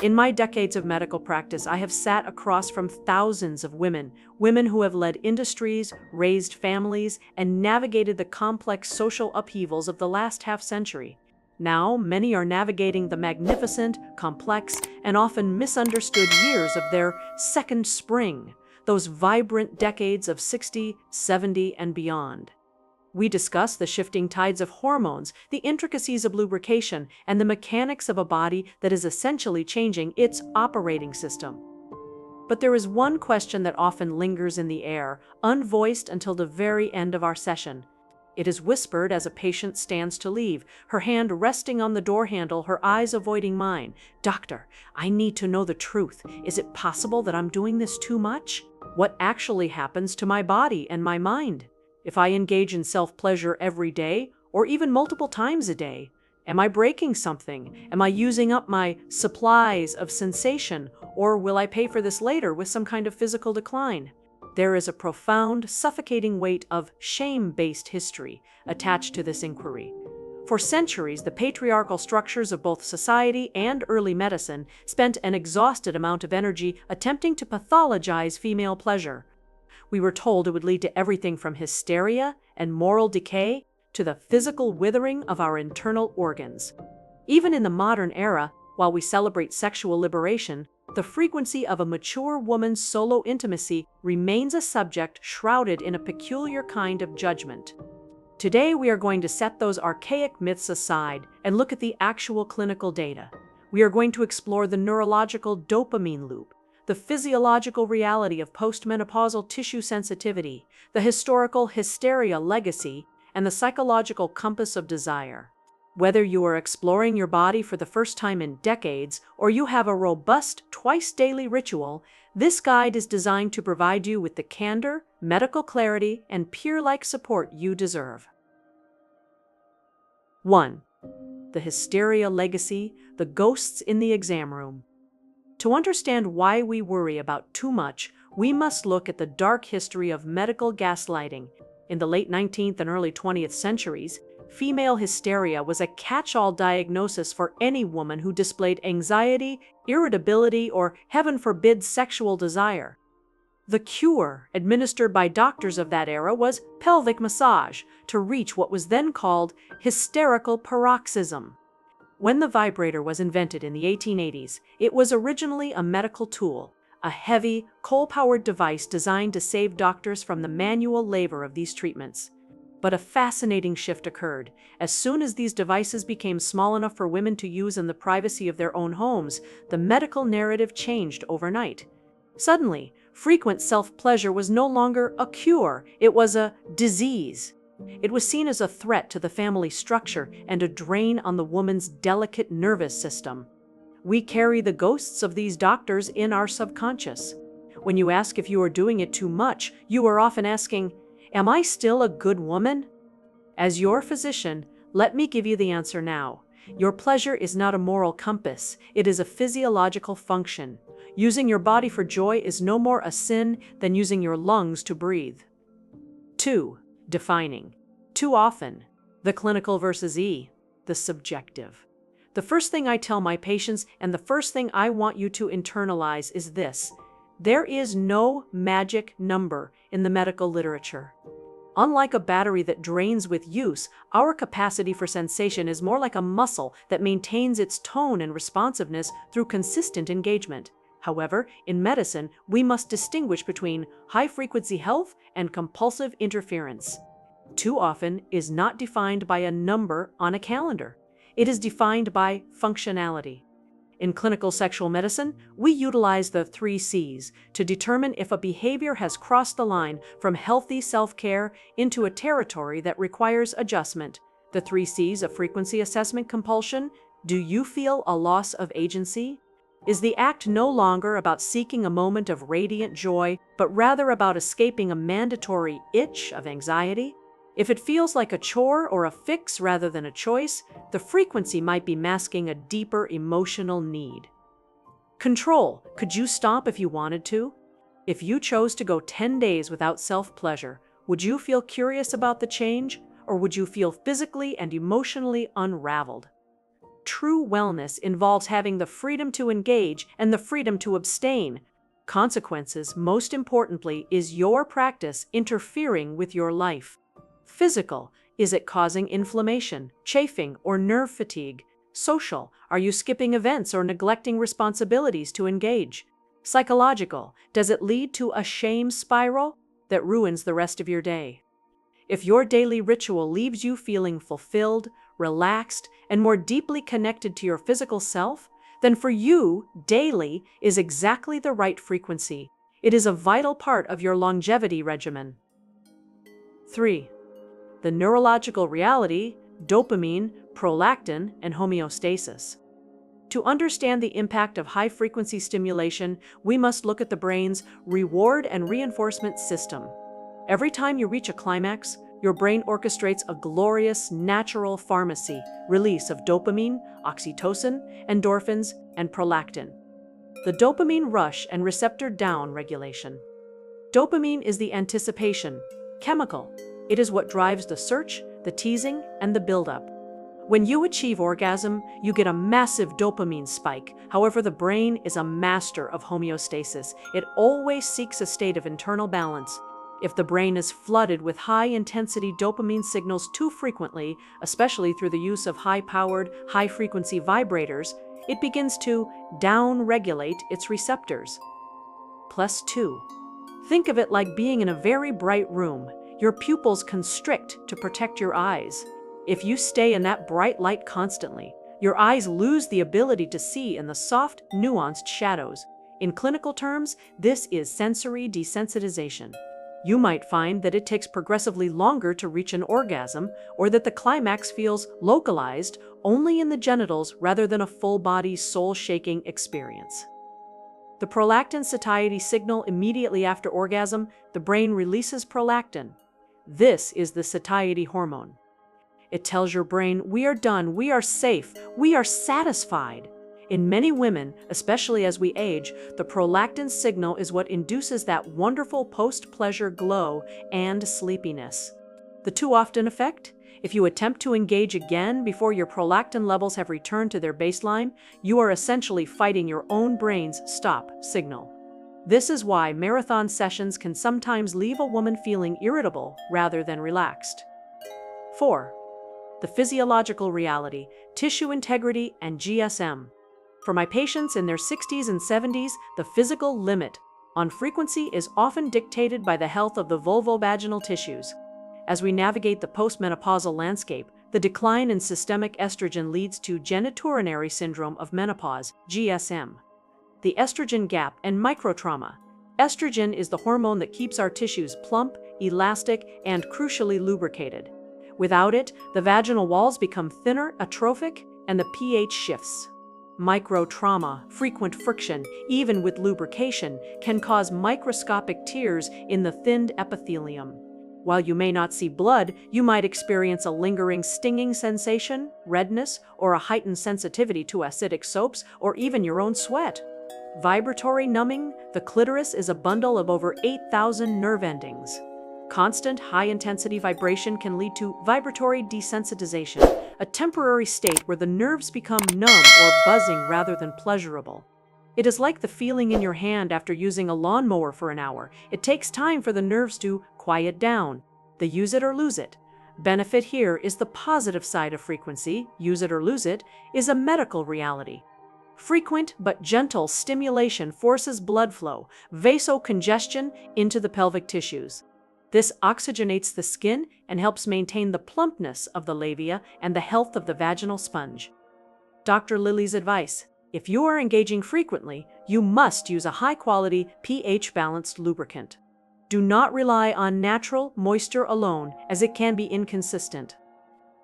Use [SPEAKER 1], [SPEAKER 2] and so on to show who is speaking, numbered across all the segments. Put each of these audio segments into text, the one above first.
[SPEAKER 1] In my decades of medical practice, I have sat across from thousands of women who have led industries, raised families, and navigated the complex social upheavals of the last half-century. Now, many are navigating the magnificent, complex, and often misunderstood years of their second spring, those vibrant decades of 60, 70, and beyond. We discuss the shifting tides of hormones, the intricacies of lubrication, and the mechanics of a body that is essentially changing its operating system. But there is one question that often lingers in the air, unvoiced until the very end of our session. It is whispered as a patient stands to leave, her hand resting on the door handle, her eyes avoiding mine. "Doctor, I need to know the truth. Is it possible that I'm doing this too much? What actually happens to my body and my mind? If I engage in self-pleasure every day, or even multiple times a day, am I breaking something? Am I using up my supplies of sensation, or will I pay for this later with some kind of physical decline?" There is a profound, suffocating weight of shame-based history attached to this inquiry. For centuries, the patriarchal structures of both society and early medicine spent an exhausted amount of energy attempting to pathologize female pleasure. We were told it would lead to everything from hysteria and moral decay to the physical withering of our internal organs. Even in the modern era, while we celebrate sexual liberation, the frequency of a mature woman's solo intimacy remains a subject shrouded in a peculiar kind of judgment. Today, we are going to set those archaic myths aside and look at the actual clinical data. We are going to explore the neurological dopamine loop, the physiological reality of postmenopausal tissue sensitivity, the historical hysteria legacy, and the psychological compass of desire. Whether you are exploring your body for the first time in decades or you have a robust twice-daily ritual, this guide is designed to provide you with the candor, medical clarity, and peer-like support you deserve. 1. The hysteria legacy, the ghosts in the exam room. To understand why we worry about too much, we must look at the dark history of medical gaslighting. In the late 19th and early 20th centuries, female hysteria was a catch-all diagnosis for any woman who displayed anxiety, irritability, or, heaven forbid, sexual desire. The cure, administered by doctors of that era, was pelvic massage to reach what was then called hysterical paroxysm. When the vibrator was invented in the 1880s, it was originally a medical tool, a heavy, coal-powered device designed to save doctors from the manual labor of these treatments. But a fascinating shift occurred. As soon as these devices became small enough for women to use in the privacy of their own homes, the medical narrative changed overnight. Suddenly, frequent self-pleasure was no longer a cure, it was a disease. It was seen as a threat to the family structure and a drain on the woman's delicate nervous system. We carry the ghosts of these doctors in our subconscious. When you ask if you are doing it too much, you are often asking, "Am I still a good woman?" As your physician, let me give you the answer now. Your pleasure is not a moral compass, it is a physiological function. Using your body for joy is no more a sin than using your lungs to breathe. 2. Defining. Too often, the clinical versus the subjective. The first thing I tell my patients, and the first thing I want you to internalize, is this: there is no magic number in the medical literature. Unlike a battery that drains with use, our capacity for sensation is more like a muscle that maintains its tone and responsiveness through consistent engagement. However, in medicine, we must distinguish between high-frequency health and compulsive interference. Too often is not defined by a number on a calendar. It is defined by functionality. In clinical sexual medicine, we utilize the 3 C's to determine if a behavior has crossed the line from healthy self-care into a territory that requires adjustment. The 3 C's of frequency assessment: compulsion. Do you feel a loss of agency? Is the act no longer about seeking a moment of radiant joy, but rather about escaping a mandatory itch of anxiety? If it feels like a chore or a fix rather than a choice, the frequency might be masking a deeper emotional need. Control. Could you stop if you wanted to? If you chose to go 10 days without self-pleasure, would you feel curious about the change, or would you feel physically and emotionally unraveled? true wellness involves having the freedom to engage and the freedom to abstain. Consequences, most importantly, is your practice interfering with your life? Physical, is it causing inflammation, chafing, or nerve fatigue? Social, are you skipping events or neglecting responsibilities to engage? Psychological, does it lead to a shame spiral that ruins the rest of your day? If your daily ritual leaves you feeling fulfilled, relaxed, and more deeply connected to your physical self, then for you, daily is exactly the right frequency. It is a vital part of your longevity regimen. 3. The neurological reality, dopamine, prolactin, and homeostasis. To understand the impact of high-frequency stimulation, we must look at the brain's reward and reinforcement system. Every time you reach a climax, your brain orchestrates a glorious, natural pharmacy, release of dopamine, oxytocin, endorphins, and prolactin. The dopamine rush and receptor down regulation. Dopamine is the anticipation chemical. It is what drives the search, the teasing, and the buildup. When you achieve orgasm, you get a massive dopamine spike. However, the brain is a master of homeostasis. It always seeks a state of internal balance. If the brain is flooded with high-intensity dopamine signals too frequently, especially through the use of high-powered, high-frequency vibrators, it begins to down-regulate its receptors. +2. Think of it like being in a very bright room. Your pupils constrict to protect your eyes. If you stay in that bright light constantly, your eyes lose the ability to see in the soft, nuanced shadows. In clinical terms, this is sensory desensitization. You might find that it takes progressively longer to reach an orgasm, or that the climax feels localized only in the genitals rather than a full-body, soul-shaking experience. The prolactin satiety signal immediately after orgasm, the brain releases prolactin. This is the satiety hormone. It tells your brain, we are done, we are safe, we are satisfied. In many women, especially as we age, the prolactin signal is what induces that wonderful post-pleasure glow and sleepiness. The too often effect? If you attempt to engage again before your prolactin levels have returned to their baseline, you are essentially fighting your own brain's stop signal. This is why marathon sessions can sometimes leave a woman feeling irritable rather than relaxed. 4. The physiological reality, tissue integrity, and GSM. For my patients in their 60s and 70s, the physical limit on frequency is often dictated by the health of the vulvovaginal tissues. As we navigate the postmenopausal landscape, the decline in systemic estrogen leads to genitourinary syndrome of menopause, GSM. The estrogen gap and microtrauma. Estrogen is the hormone that keeps our tissues plump, elastic, and crucially lubricated. Without it, the vaginal walls become thinner, atrophic, and the pH shifts. Microtrauma, frequent friction, even with lubrication, can cause microscopic tears in the thinned epithelium. While you may not see blood, you might experience a lingering stinging sensation, redness, or a heightened sensitivity to acidic soaps or even your own sweat. Vibratory numbing, the clitoris is a bundle of over 8,000 nerve endings. Constant high-intensity vibration can lead to vibratory desensitization, a temporary state where the nerves become numb or buzzing rather than pleasurable. It is like the feeling in your hand after using a lawnmower for an hour. It takes time for the nerves to quiet down. The use it or lose it. Benefit here is the positive side of frequency. Use it or lose it is a medical reality. Frequent but gentle stimulation forces blood flow, vasocongestion, into the pelvic tissues. This oxygenates the skin and helps maintain the plumpness of the labia and the health of the vaginal sponge. Dr. Lily's advice: if you are engaging frequently, you must use a high-quality, pH-balanced lubricant. Do not rely on natural moisture alone, as it can be inconsistent.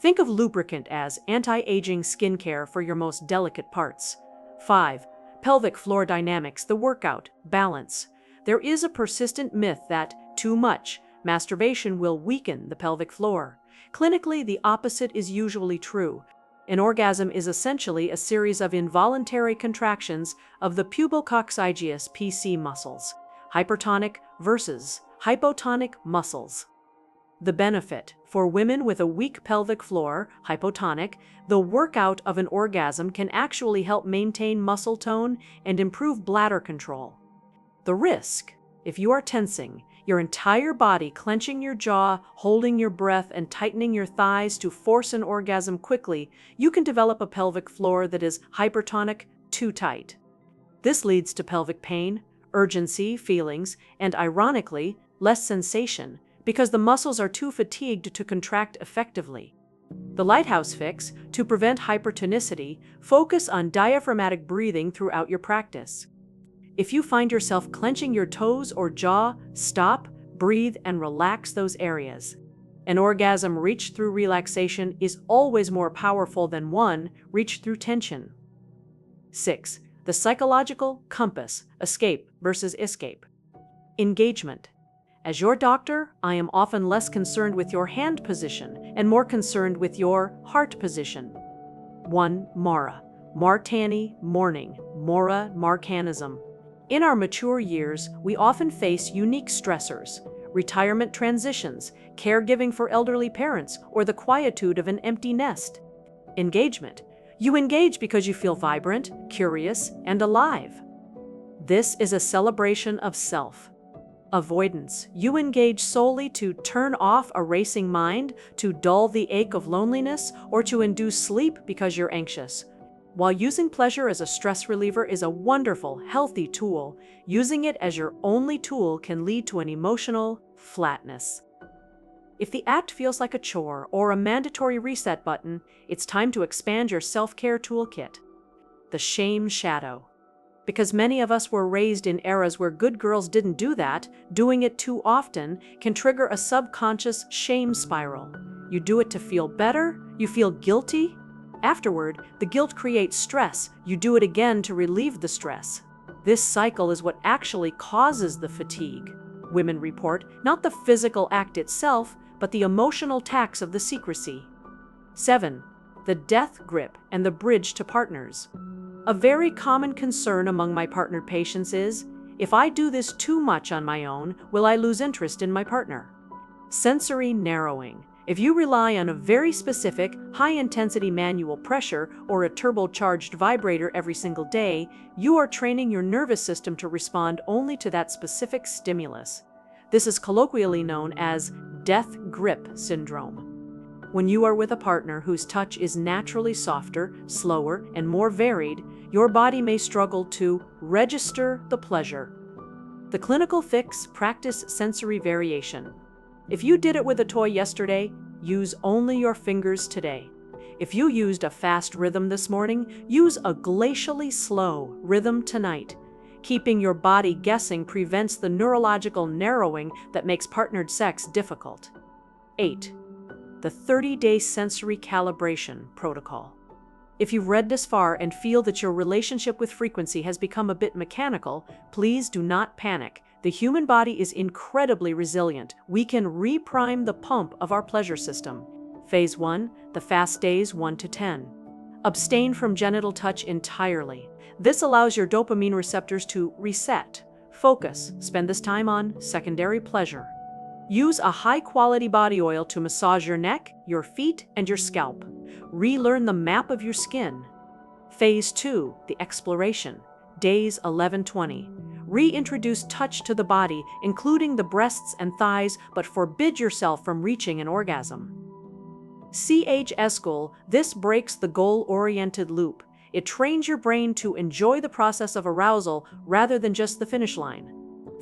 [SPEAKER 1] Think of lubricant as anti-aging skincare for your most delicate parts. 5. Pelvic floor dynamics, the workout, balance. There is a persistent myth that too much masturbation will weaken the pelvic floor. Clinically, the opposite is usually true. An orgasm is essentially a series of involuntary contractions of the pubococcygeus PC muscles, hypertonic versus hypotonic muscles. The benefit. For women with a weak pelvic floor, hypotonic, the workout of an orgasm can actually help maintain muscle tone and improve bladder control. The risk. If you are tensing, your entire body clenching your jaw, holding your breath, and tightening your thighs to force an orgasm quickly, you can develop a pelvic floor that is hypertonic, too tight. This leads to pelvic pain, urgency, feelings, and ironically, less sensation, because the muscles are too fatigued to contract effectively. The lighthouse fix. To prevent hypertonicity, focus on diaphragmatic breathing throughout your practice. If you find yourself clenching your toes or jaw, stop, breathe, and relax those areas. An orgasm reached through relaxation is always more powerful than one reached through tension. 6. The psychological compass, escape versus escape. Engagement. As your doctor, I am often less concerned with your hand position and more concerned with your heart position. 1. Mara. Martani, morning, mora, marcanism. In our mature years, we often face unique stressors, retirement transitions, caregiving for elderly parents, or the quietude of an empty nest. Engagement. You engage because you feel vibrant, curious, and alive. This is a celebration of self. Avoidance. You engage solely to turn off a racing mind, to dull the ache of loneliness, or to induce sleep because you're anxious. While using pleasure as a stress reliever is a wonderful, healthy tool, using it as your only tool can lead to an emotional flatness. If the act feels like a chore or a mandatory reset button, it's time to expand your self-care toolkit. The shame shadow. Because many of us were raised in eras where good girls didn't do that, doing it too often can trigger a subconscious shame spiral. You do it to feel better, you feel guilty. Afterward, the guilt creates stress. You do it again to relieve the stress. This cycle is what actually causes the fatigue. Women report not the physical act itself, but the emotional tax of the secrecy. 7. The death grip and the bridge to partners. A very common concern among my partnered patients is, if I do this too much on my own, will I lose interest in my partner? Sensory narrowing. If you rely on a very specific, high-intensity manual pressure or a turbocharged vibrator every single day, you are training your nervous system to respond only to that specific stimulus. This is colloquially known as death grip syndrome. When you are with a partner whose touch is naturally softer, slower, and more varied, your body may struggle to register the pleasure. The clinical fix. Practice sensory variation. If you did it with a toy yesterday, use only your fingers today. If you used a fast rhythm this morning, use a glacially slow rhythm tonight. Keeping your body guessing prevents the neurological narrowing that makes partnered sex difficult. 8. The 30-day sensory calibration protocol. If you've read this far and feel that your relationship with frequency has become a bit mechanical, please do not panic. The human body is incredibly resilient. We can reprime the pump of our pleasure system. Phase 1, the fast days 1 to 10. Abstain from genital touch entirely. This allows your dopamine receptors to reset. Focus. Spend this time on secondary pleasure. Use a high-quality body oil to massage your neck, your feet, and your scalp. Relearn the map of your skin. Phase 2, the exploration. Days 11-20. Reintroduce touch to the body, including the breasts and thighs, but forbid yourself from reaching an orgasm. CHS goal. This breaks the goal-oriented loop. It trains your brain to enjoy the process of arousal rather than just the finish line.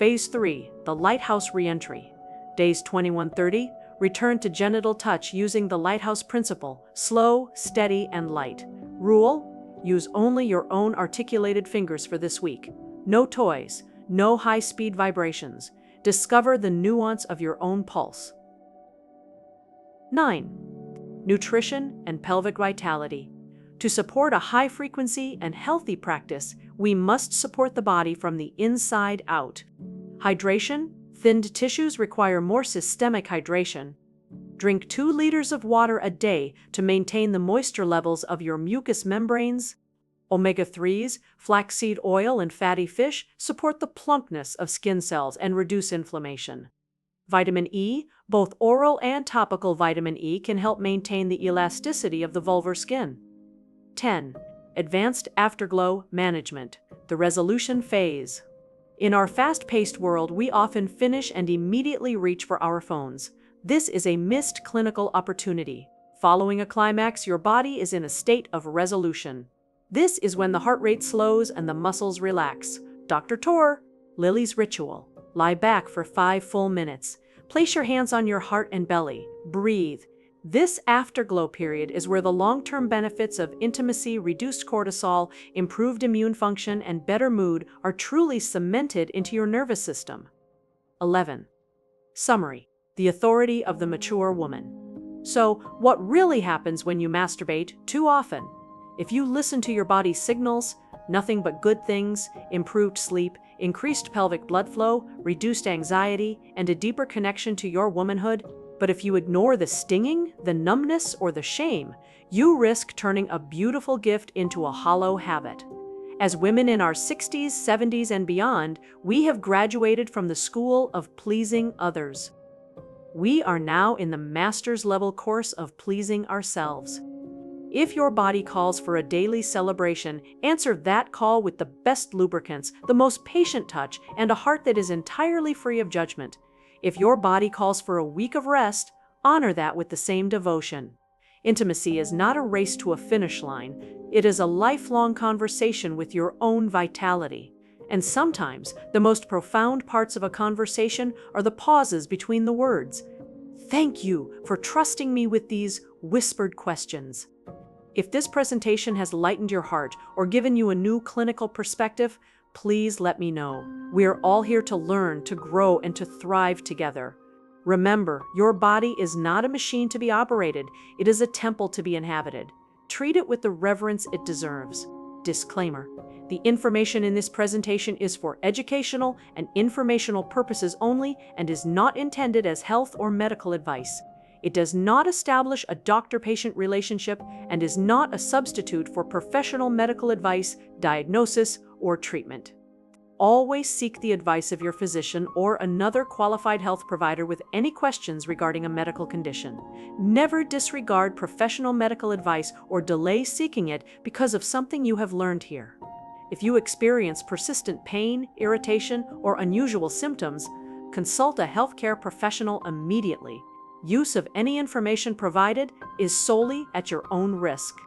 [SPEAKER 1] Phase 3, the lighthouse reentry. Days 21-30, return to genital touch using the lighthouse principle, slow, steady, and light. Rule: use only your own articulated fingers for this week. No toys, no high-speed vibrations. Discover the nuance of your own pulse. 9. Nutrition and pelvic vitality. To support a high-frequency and healthy practice, we must support the body from the inside out. Hydration. Thinned tissues require more systemic hydration. Drink 2 liters of water a day to maintain the moisture levels of your mucous membranes. Omega-3s, flaxseed oil, and fatty fish support the plumpness of skin cells and reduce inflammation. Vitamin E, both oral and topical vitamin E, can help maintain the elasticity of the vulvar skin. 10. Advanced afterglow management, the resolution phase. In our fast-paced world, we often finish and immediately reach for our phones. This is a missed clinical opportunity. Following a climax, your body is in a state of resolution. This is when the heart rate slows and the muscles relax. Dr. Tor, Lily's ritual. Lie back for 5 full minutes. Place your hands on your heart and belly. Breathe. This afterglow period is where the long-term benefits of intimacy, reduced cortisol, improved immune function, and better mood are truly cemented into your nervous system. 11. Summary: the authority of the mature woman. So, what really happens when you masturbate too often? If you listen to your body's signals, nothing but good things: improved sleep, increased pelvic blood flow, reduced anxiety, and a deeper connection to your womanhood. But if you ignore the stinging, the numbness, or the shame, you risk turning a beautiful gift into a hollow habit. As women in our 60s, 70s, and beyond, we have graduated from the school of pleasing others. We are now in the master's level course of pleasing ourselves. If your body calls for a daily celebration, answer that call with the best lubricants, the most patient touch, and a heart that is entirely free of judgment. If your body calls for a week of rest, honor that with the same devotion. Intimacy is not a race to a finish line. It is a lifelong conversation with your own vitality. And sometimes, the most profound parts of a conversation are the pauses between the words. Thank you for trusting me with these whispered questions. If this presentation has lightened your heart or given you a new clinical perspective, please let me know. We are all here to learn, to grow, and to thrive together. Remember, your body is not a machine to be operated. It is a temple to be inhabited. Treat it with the reverence it deserves. Disclaimer: the information in this presentation is for educational and informational purposes only and is not intended as health or medical advice. It does not establish a doctor-patient relationship and is not a substitute for professional medical advice, diagnosis, or treatment. Always seek the advice of your physician or another qualified health provider with any questions regarding a medical condition. Never disregard professional medical advice or delay seeking it because of something you have learned here. If you experience persistent pain, irritation, or unusual symptoms, consult a healthcare professional immediately. Use of any information provided is solely at your own risk.